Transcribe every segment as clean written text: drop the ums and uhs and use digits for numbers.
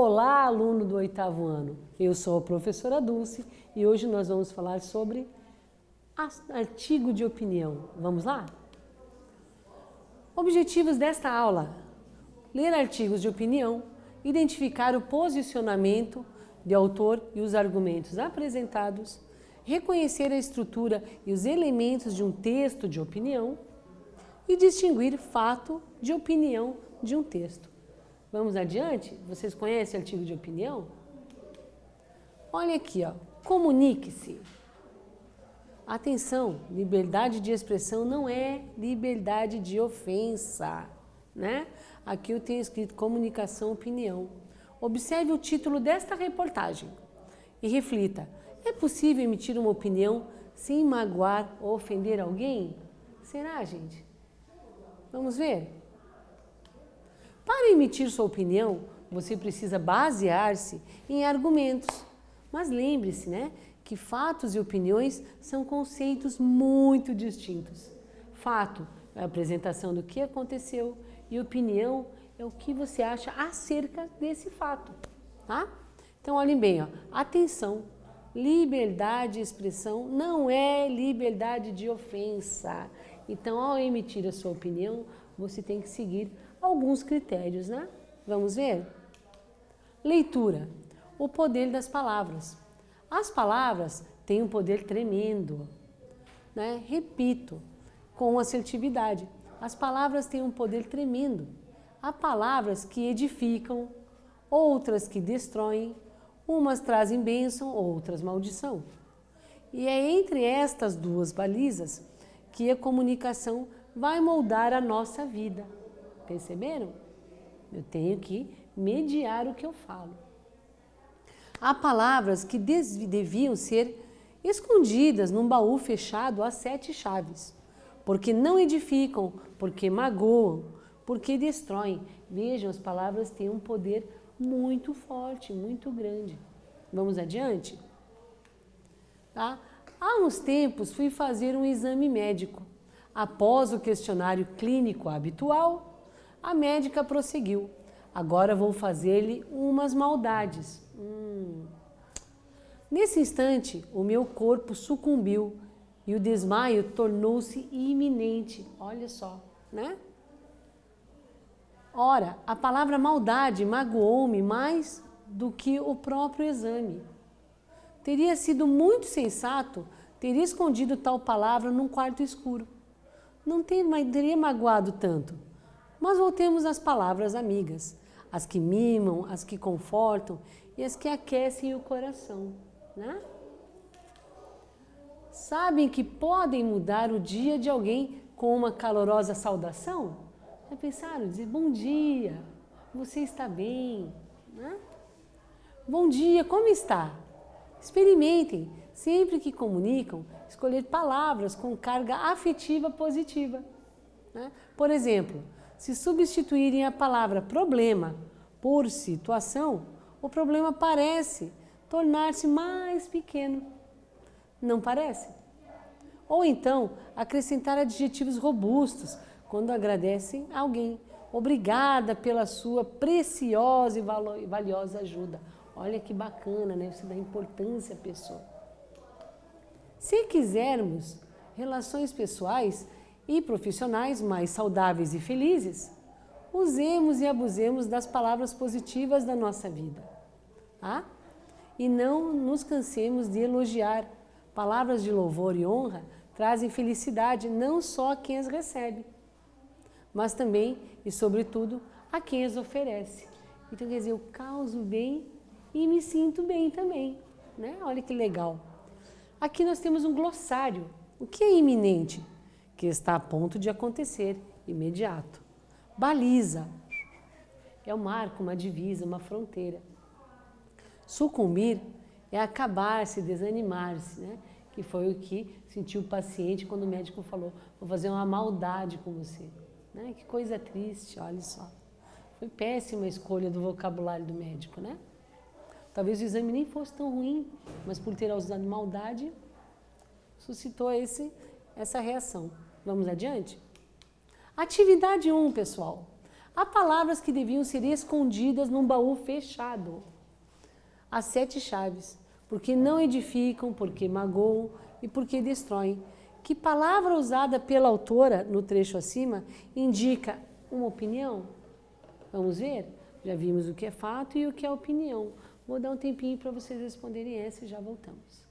Olá, aluno do 8º ano. Eu sou a professora Dulce e hoje nós vamos falar sobre artigo de opinião. Vamos lá? Objetivos desta aula: ler artigos de opinião, identificar o posicionamento de autor e os argumentos apresentados, reconhecer a estrutura e os elementos de um texto de opinião e distinguir fato de opinião de um texto. Vamos adiante? Vocês conhecem o artigo de opinião? Olha aqui, ó. Comunique-se. Atenção, liberdade de expressão não é liberdade de ofensa, né? Aqui eu tenho escrito comunicação, opinião. Observe o título desta reportagem e reflita: é possível emitir uma opinião sem magoar ou ofender alguém? Será, gente? Vamos ver? Para emitir sua opinião, você precisa basear-se em argumentos. Mas lembre-se, né, que fatos e opiniões são conceitos muito distintos. Fato é a apresentação do que aconteceu e opinião é o que você acha acerca desse fato, tá? Então, olhem bem, ó. Atenção, liberdade de expressão não é liberdade de ofensa. Então, ao emitir a sua opinião, você tem que seguir alguns critérios, né? Vamos ver? Leitura. O poder das palavras. As palavras têm um poder tremendo, né? Repito, com assertividade. As palavras têm um poder tremendo. Há palavras que edificam, outras que destroem, umas trazem bênção, outras maldição. E é entre estas duas balizas que a comunicação vai moldar a nossa vida. Perceberam? Eu tenho que mediar o que eu falo. Há palavras que deviam ser escondidas num baú fechado a 7 chaves, porque não edificam, porque magoam, porque destroem. Vejam, as palavras têm um poder muito forte, muito grande. Vamos adiante? Tá? Há uns tempos fui fazer um exame médico. Após o questionário clínico habitual, a médica prosseguiu: agora vou fazer-lhe umas maldades. Nesse instante, o meu corpo sucumbiu e o desmaio tornou-se iminente. Olha só, né? Ora, a palavra maldade magoou-me mais do que o próprio exame. Teria sido muito sensato ter escondido tal palavra num quarto escuro. Não teria magoado tanto. Mas voltemos às palavras amigas, as que mimam, as que confortam e as que aquecem o coração, né? Sabem que podem mudar o dia de alguém com uma calorosa saudação? Já pensaram? Dizer bom dia, você está bem, né? Bom dia, como está? Experimentem, sempre que comunicam, escolher palavras com carga afetiva positiva, né? Por exemplo, se substituírem a palavra problema por situação, o problema parece tornar-se mais pequeno. Não parece? Ou então, acrescentar adjetivos robustos quando agradecem a alguém. Obrigada pela sua preciosa e valiosa ajuda. Olha que bacana, né? Você dá importância à pessoa. Se quisermos relações pessoais e profissionais mais saudáveis e felizes, usemos e abusemos das palavras positivas da nossa vida, tá? E não nos cansemos de elogiar. Palavras de louvor e honra trazem felicidade não só a quem as recebe, mas também e sobretudo a quem as oferece. Então, quer dizer, eu causo bem e me sinto bem também, né? Olha que legal. Aqui nós temos um glossário. O que é iminente? Que está a ponto de acontecer, imediato. Baliza é um marco, uma divisa, uma fronteira. Sucumbir é acabar-se, desanimar-se, né? Que foi o que sentiu o paciente quando o médico falou: vou fazer uma maldade com você, né? Que coisa triste, olha só. Foi péssima a escolha do vocabulário do médico, né? Talvez o exame nem fosse tão ruim, mas por ter usado maldade, suscitou essa reação. Vamos adiante? Atividade 1, pessoal. Há palavras que deviam ser escondidas num baú fechado. As 7 chaves, porque não edificam, porque magoam e porque destroem. Que palavra usada pela autora no trecho acima indica uma opinião? Vamos ver? Já vimos o que é fato e o que é opinião. Vou dar um tempinho para vocês responderem essa e já voltamos.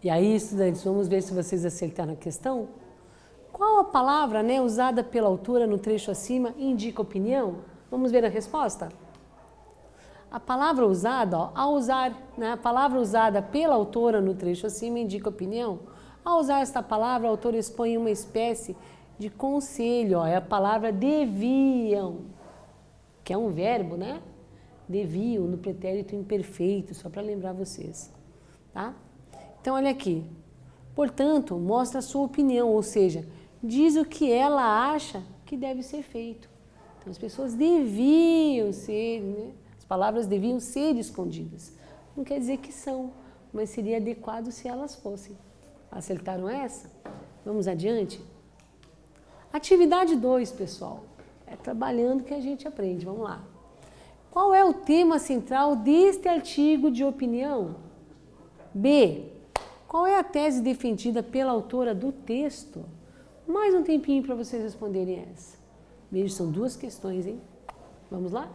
E aí, estudantes, vamos ver se vocês acertaram a questão? Qual a palavra, usada pela autora no trecho acima indica opinião? Vamos ver a resposta? A palavra usada, a palavra usada pela autora no trecho acima indica opinião. Ao usar esta palavra, a autora expõe uma espécie de conselho, é a palavra deviam, que é um verbo, Deviam, no pretérito imperfeito, só para lembrar vocês, tá? Então, olha aqui. Portanto, mostra a sua opinião, ou seja, diz o que ela acha que deve ser feito. Então, as pessoas deviam ser, as palavras deviam ser escondidas. Não quer dizer que são, mas seria adequado se elas fossem. Acertaram essa? Vamos adiante? Atividade 2, pessoal. É trabalhando que a gente aprende. Vamos lá. Qual é o tema central deste artigo de opinião? B. Qual é a tese defendida pela autora do texto? Mais um tempinho para vocês responderem essa. Veja, são 2 questões, hein? Vamos lá?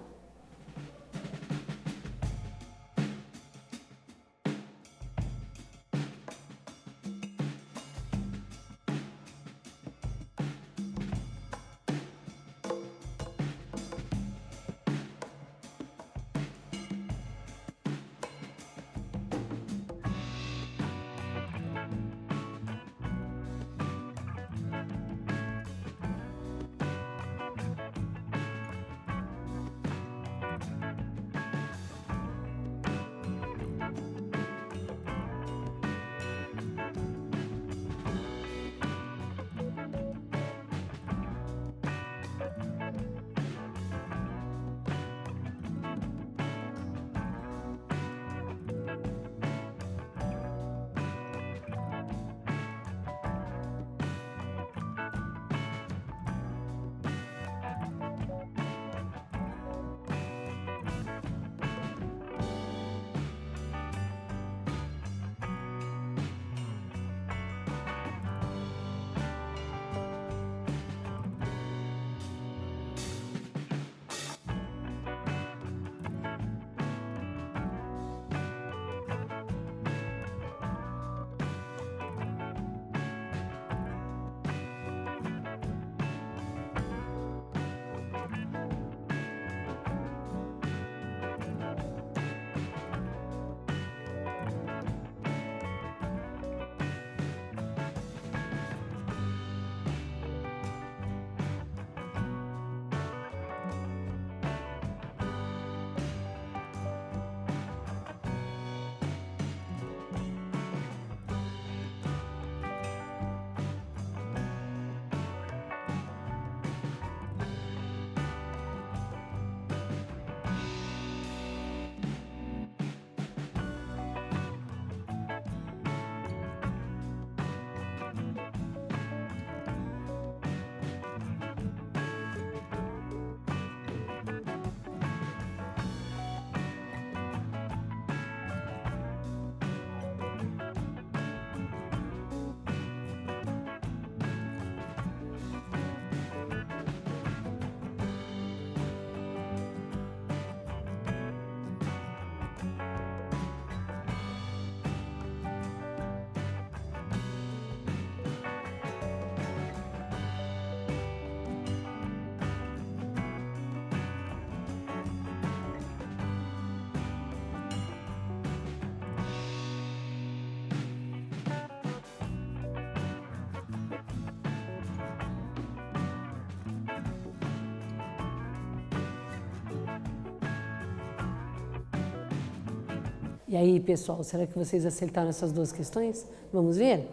E aí, pessoal, será que vocês acertaram essas duas questões? Vamos ver?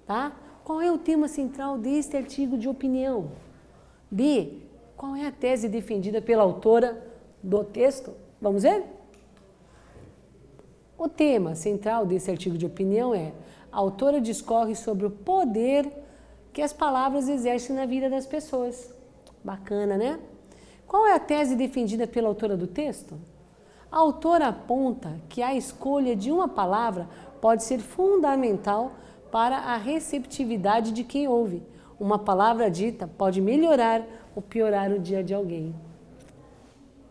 Tá? Qual é o tema central deste artigo de opinião? B. Qual é a tese defendida pela autora do texto? Vamos ver? O tema central desse artigo de opinião é: a autora discorre sobre o poder que as palavras exercem na vida das pessoas. Bacana, né? Qual é a tese defendida pela autora do texto? A autora aponta que a escolha de uma palavra pode ser fundamental para a receptividade de quem ouve. Uma palavra dita pode melhorar ou piorar o dia de alguém.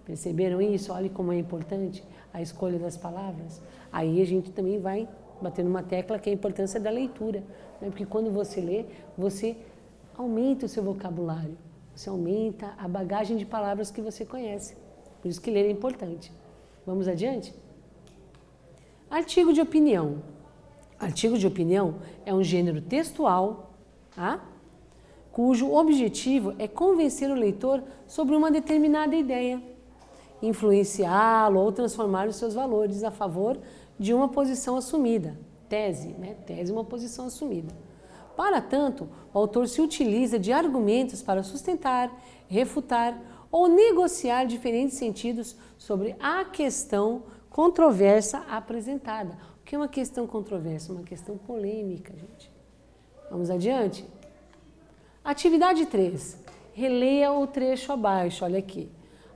Perceberam isso? Olha como é importante a escolha das palavras. Aí a gente também vai bater numa tecla que é a importância da leitura, né? Porque quando você lê, você aumenta o seu vocabulário, você aumenta a bagagem de palavras que você conhece. Por isso que ler é importante. Vamos adiante? Artigo de opinião. Artigo de opinião é um gênero textual, tá? Cujo objetivo é convencer o leitor sobre uma determinada ideia, influenciá-lo ou transformar os seus valores a favor de uma posição assumida. Tese, né? Tese é uma posição assumida. Para tanto, o autor se utiliza de argumentos para sustentar, refutar ou negociar diferentes sentidos sobre a questão controversa apresentada. O que é uma questão controversa? Uma questão polêmica, gente. Vamos adiante? Atividade 3. Releia o trecho abaixo, olha aqui.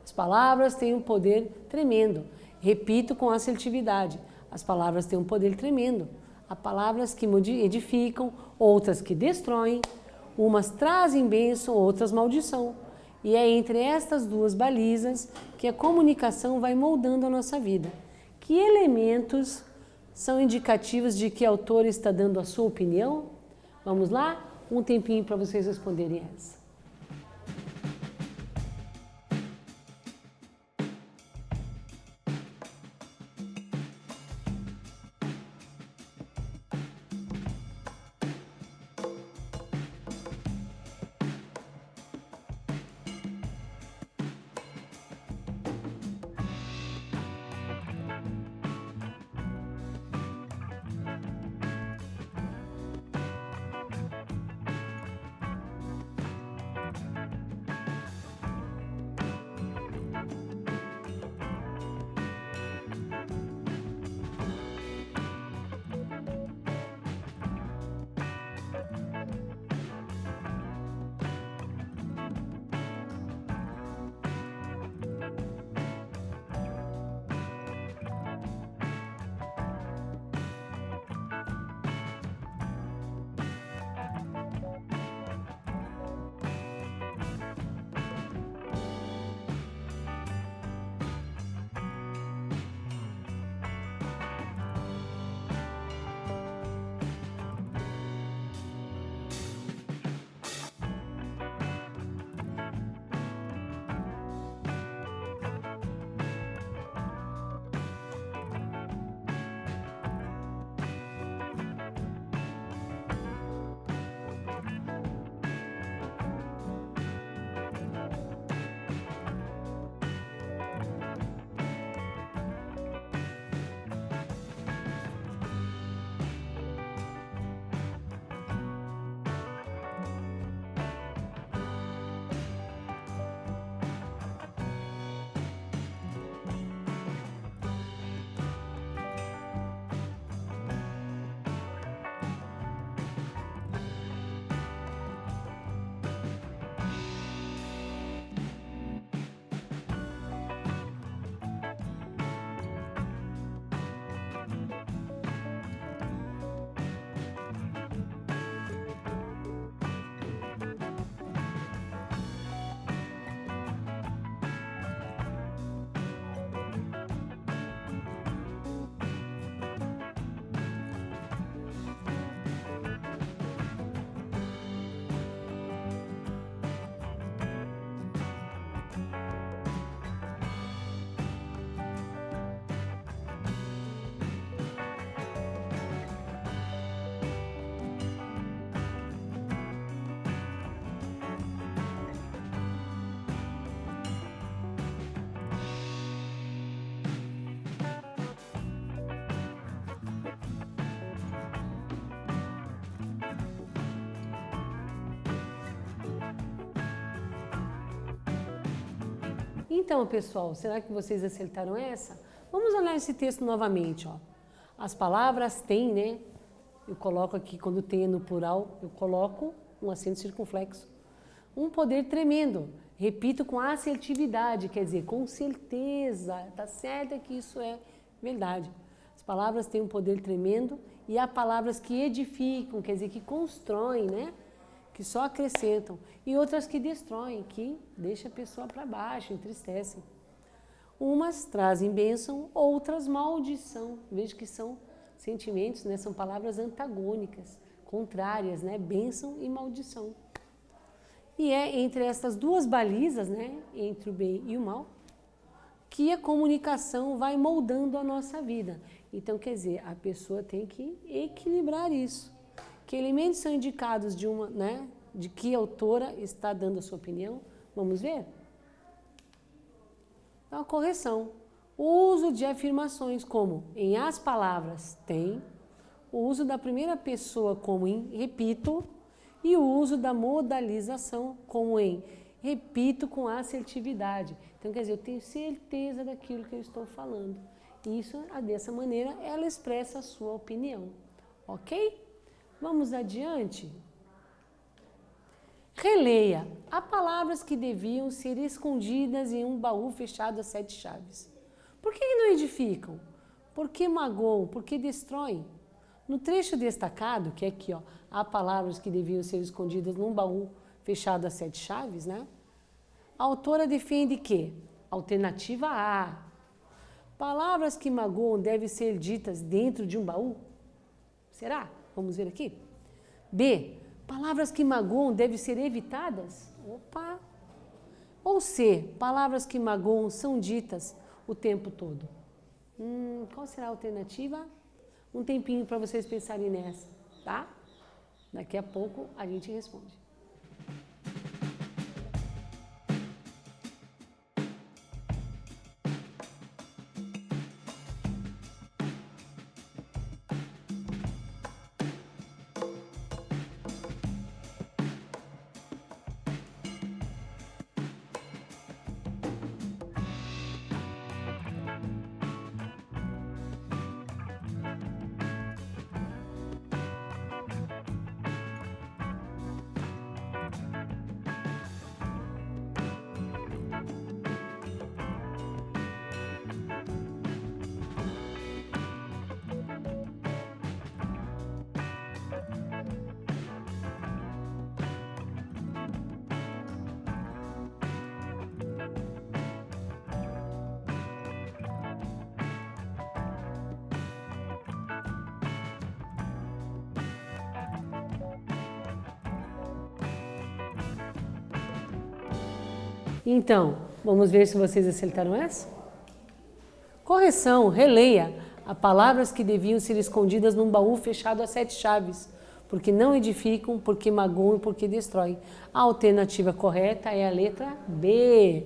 As palavras têm um poder tremendo. Repito com assertividade. As palavras têm um poder tremendo. Há palavras que edificam, outras que destroem. Umas trazem bênção, outras maldição. E é entre estas duas balizas que a comunicação vai moldando a nossa vida. Que elementos são indicativos de que a autora está dando a sua opinião? Vamos lá? Um tempinho para vocês responderem essa. Então, pessoal, será que vocês acertaram essa? Vamos olhar esse texto novamente, ó. As palavras têm, né? Eu coloco aqui, quando tem no plural, eu coloco um acento circunflexo. Um poder tremendo. Repito com assertividade, quer dizer, com certeza. Tá certo que isso é verdade. As palavras têm um poder tremendo e há palavras que edificam, quer dizer, que constroem, né? Que só acrescentam. E outras que destroem, que deixam a pessoa para baixo, entristecem. Umas trazem bênção, outras maldição. Veja que são sentimentos, né? São palavras antagônicas, contrárias, né? Bênção e maldição. E é entre essas duas balizas, né? Entre o bem e o mal, que a comunicação vai moldando a nossa vida. Então, quer dizer, a pessoa tem que equilibrar isso. Que elementos são indicados de uma, né? De que autora está dando a sua opinião? Vamos ver? Então, a correção. O uso de afirmações como em as palavras tem, o uso da primeira pessoa como em repito e o uso da modalização como em repito com assertividade. Então, quer dizer, eu tenho certeza daquilo que eu estou falando. E isso, dessa maneira, ela expressa a sua opinião. Ok? Vamos adiante? Releia. Há palavras que deviam ser escondidas em um baú fechado a 7 chaves. Por que não edificam? Por que magoam? Por que destroem? No trecho destacado, que é aqui, ó, há palavras que deviam ser escondidas num baú fechado a 7 chaves, né? A autora defende que, alternativa A, palavras que magoam devem ser ditas dentro de um baú? Será? Vamos ver aqui. B, palavras que magoam devem ser evitadas? Opa! Ou C, palavras que magoam são ditas o tempo todo? Qual será a alternativa? Um tempinho para vocês pensarem nessa, tá? Daqui a pouco a gente responde. Então, vamos ver se vocês acertaram essa? Correção, releia. Há palavras que deviam ser escondidas num baú fechado a 7 chaves, porque não edificam, porque magoam e porque destroem. A alternativa correta é a letra B.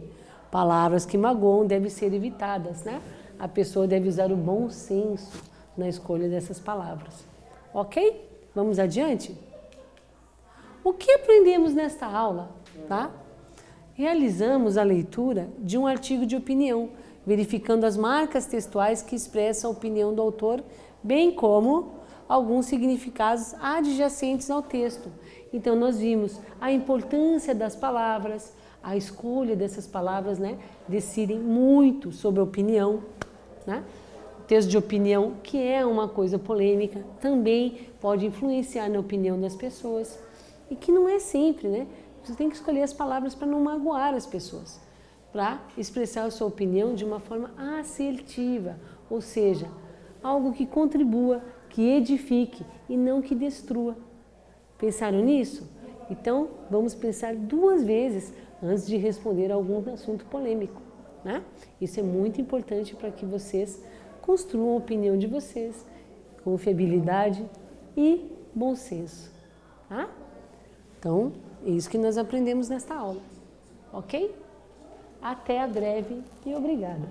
Palavras que magoam devem ser evitadas, né? A pessoa deve usar o bom senso na escolha dessas palavras. Ok? Vamos adiante? O que aprendemos nesta aula, tá? Realizamos a leitura de um artigo de opinião, verificando as marcas textuais que expressam a opinião do autor, bem como alguns significados adjacentes ao texto. Então, nós vimos a importância das palavras, a escolha dessas palavras, né, decidem muito sobre a opinião, né? O texto de opinião, que é uma coisa polêmica, também pode influenciar na opinião das pessoas, e que não é sempre, né? Você tem que escolher as palavras para não magoar as pessoas, para expressar a sua opinião de uma forma assertiva, ou seja, algo que contribua, que edifique e não que destrua. Pensaram nisso? Então, vamos pensar 2 vezes antes de responder a algum assunto polêmico, né? Isso é muito importante para que vocês construam a opinião de vocês com fiabilidade e bom senso, tá? Então, é isso que nós aprendemos nesta aula, ok? Até a breve e obrigada!